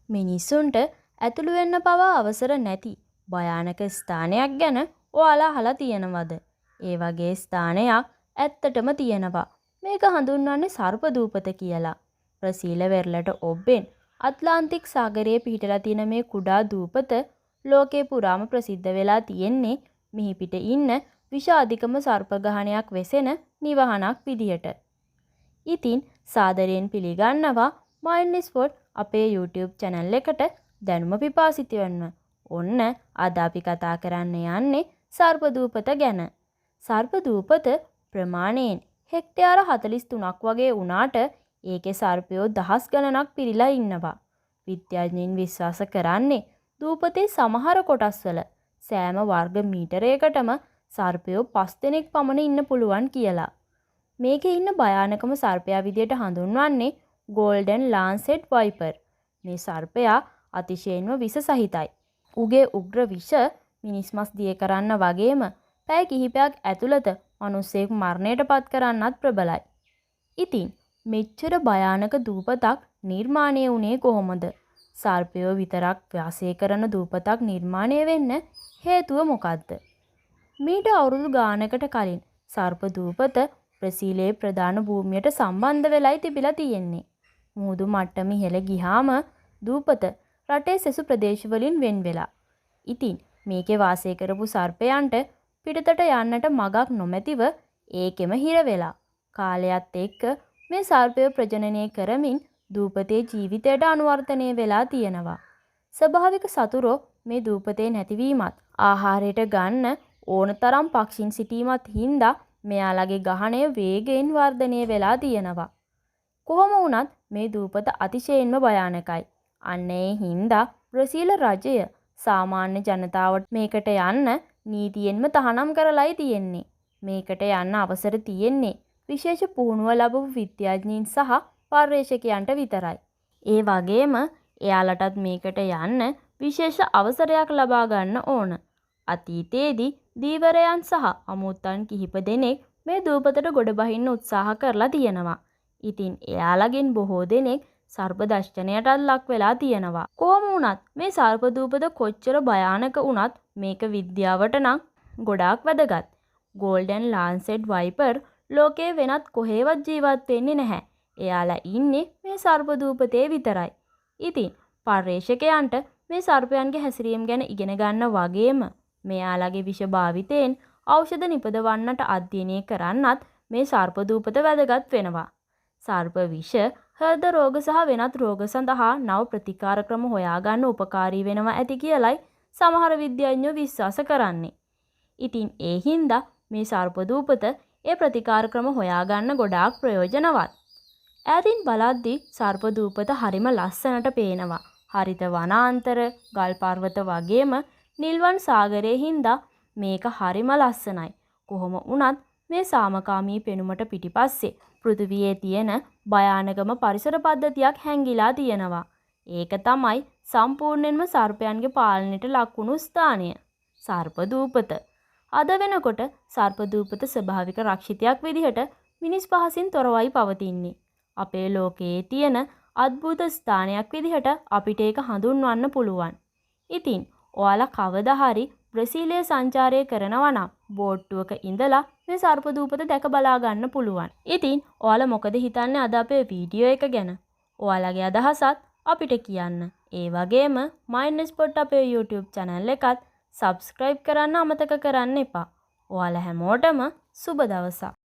මිනිස්සුන්ට ඇතුළු වෙන්න පවා අවසර නැති භයානක ස්ථානයක් ගැන ඔයාලා අහලා තියෙනවද? ඒ වගේ ස්ථානයක් ඇත්තටම තියෙනවා. මේක හඳුන්වන්නේ සර්පදූපත කියලා. බ්‍රසීල වෙරළට ඔබ්බෙන් ඇට්ලාන්ටික් සාගරයේ පිහිටලා තියෙන මේ කුඩා දූපත ලෝකේ පුරාම ප්‍රසිද්ධ වෙලා තියෙන්නේ මිහිපිට ඉන්න විෂ අධිකම සර්ප ගහණයක් වෙසෙන නිවහනක් විදියට. ඉතින් සාදරයෙන් පිළිගන්නවා මයින්ඩ් ස්පොට් අපේ YouTube channel එකට දැනුම පිපාසිත වෙන්න. ඔන්න අද අපි කතා කරන්න යන්නේ සර්පදූපත ගැන. සර්පදූපත ප්‍රමාණයෙන් හෙක්ටයාර 43ක් වගේ වුණාට ඒකේ සර්පයෝ දහස් ගණනක් පිරීලා ඉන්නවා. විද්‍යාඥයින් විශ්වාස කරන්නේ දූපතේ සමහර කොටස්වල සෑම වර්ග මීටරයකටම සර්පයෝ 5 දෙනෙක් පමණ ඉන්න පුළුවන් කියලා. මේකේ ඉන්න භයානකම සර්පයා විදියට හඳුන්වන්නේ ගෝල්ඩන් ලාන්සෙට් වයිපර්. මේ සර්පයා අතිශයින්ම විෂ සහිතයි. උගේ උග්‍ර විෂ මිනිස් මස් දිය කරන්න වගේම පැය කිහිපයක් ඇතුළත මිනිස්සෙක් මරණයට පත් කරන්නත් ප්‍රබලයි. ඉතින් මෙච්චර භයානක දූපතක් නිර්මාණය වුණේ කොහොමද? සර්පයෝ විතරක් වාසය කරන දූපතක් නිර්මාණය වෙන්න හේතුව මොකක්ද? මීට අවුරුදු ගානකට කලින් සර්ප දූපත බ්‍රසීලයේ ප්‍රධාන භූමියට සම්බන්ධ වෙලයි තිබිලා තියෙන්නේ. මුහුදු මට්ටම ඉහළ ගියාම දූපත රටේ සෙසු ප්‍රදේශවලින් වෙන් වෙලා. ඉතින් මේකේ වාසය කරපු සර්පයන්ට පිටතට යන්නට මගක් නොමැතිව ඒකෙම හිර වෙලා. කාලයත් එක්ක මේ සර්පය ප්‍රජනනය කරමින් දූපතේ ජීවිතයට අනුවර්තනය වෙලා තියෙනවා. ස්වභාවික සතුරෝ මේ දූපතේ නැතිවීමත් ආහාරයට ගන්න ඕනතරම් පක්ෂීන් සිටීමත් හින්දා මෙයාලගේ ගහණය වේගයෙන් වර්ධනය වෙලා තියෙනවා. කොහොම වුණත් මේ දූපත අතිශයින්ම භයානකයි. අන්න ඒ හින්දා බ්‍රසීල රජය සාමාන්‍ය ජනතාවට මේකට යන්න නීතියෙන්ම තහනම් කරලායි තියෙන්නේ. මේකට යන්න අවසර තියෙන්නේ විශේෂ පුහුණුව ලැබපු විද්‍යාඥයින් සහ පර්යේෂකයන්ට විතරයි. ඒ වගේම එයාලටත් මේකට යන්න විශේෂ අවසරයක් ලබා ගන්න ඕන. අතීතයේදී දීවරයන් සහ අමුත්තන් කිහිප දෙනෙක් මේ දූපතට ගොඩ බහින්න උත්සාහ කරලා තියෙනවා. ඉතින් එයාලගෙන් බොහෝ දෙනෙක් සර්ප දෂ්ටනයටත් ලක් වෙලා තියෙනවා. කොහොම වුණත් මේ සර්ප දූපත කොච්චර භයානක වුණත් මේක විද්‍යාවට නම් ගොඩාක් වැදගත්. ගෝල්ඩන් ලාන්සෙට් වයිපර් ලෝකේ වෙනත් කොහෙවත් ජීවත් වෙන්නේ නැහැ. එයාලා ඉන්නේ මේ සර්ප දූපතේ විතරයි. ඉතින් පර්යේෂකයන්ට මේ සර්පයන්ගේ හැසිරීම ගැන ඉගෙන ගන්න වගේම මෙයාලගේ විෂ භාවිතයෙන් ඖෂධ නිපදවන්නට අධ්‍යයනය කරන්නත් මේ සර්ප දූපත වැදගත් වෙනවා. සර්ප විෂ හෘද රෝග සහ වෙනත් රෝග සඳහා නව ප්‍රතිකාර ක්‍රම හොයාගන්න උපකාරී වෙනවා ඇති කියලයි සමහර විද්‍යාඥයෝ විශ්වාස කරන්නේ. ඉතින් ඒ හින්දා මේ සර්ප දූපත ඒ ප්‍රතිකාර ක්‍රම හොයාගන්න ගොඩාක් ප්‍රයෝජනවත්. ඈතින් බලද්දී සර්ප දූපත හරිම ලස්සනට පේනවා. හරිත වනාන්තර, ගල් පර්වත වගේම නිල්වන් සාගරයේ හින්දා මේක හරිම ලස්සනයි. කොහොම වුණත් මේ සාමකාමී පෙනුමට පිටිපස්සේ පෘථිවියේ තියෙන භයානකම පරිසර පද්ධතියක් හැංගිලා තියෙනවා. ඒක තමයි සම්පූර්ණයෙන්ම සර්පයන්ගේ පාලනයට ලක්වුණු ස්ථානය. සර්ප දූපත. අද වෙනකොට සර්ප දූපත ස්වභාවික රක්ෂිතයක් විදිහට මිනිස් පහසින් තොරවයි පවතින්නේ. අපේ ලෝකයේ තියෙන අద్භූත ස්ථානයක් විදිහට අපිට ඒක හඳුන්වන්න පුළුවන්. ඉතින් ඔයාලා කවදා හරි බ්‍රසීලයේ සංචාරය කරනවා නම් බෝට්ටුවක ඉඳලා මේ සර්ප දූපත දැක බලා ගන්න පුළුවන්. ඉතින් ඔයාලා මොකද හිතන්නේ අද අපේ වීඩියෝ එක ගැන? ඔයාලගේ අදහසත් අපිට කියන්න. ඒ වගේම මයින්ඩ් ස්පොට් අපේ YouTube channel එකත් subscribe කරන්න අමතක කරන්න එපා. ඔයාලා හැමෝටම සුබ දවසක්.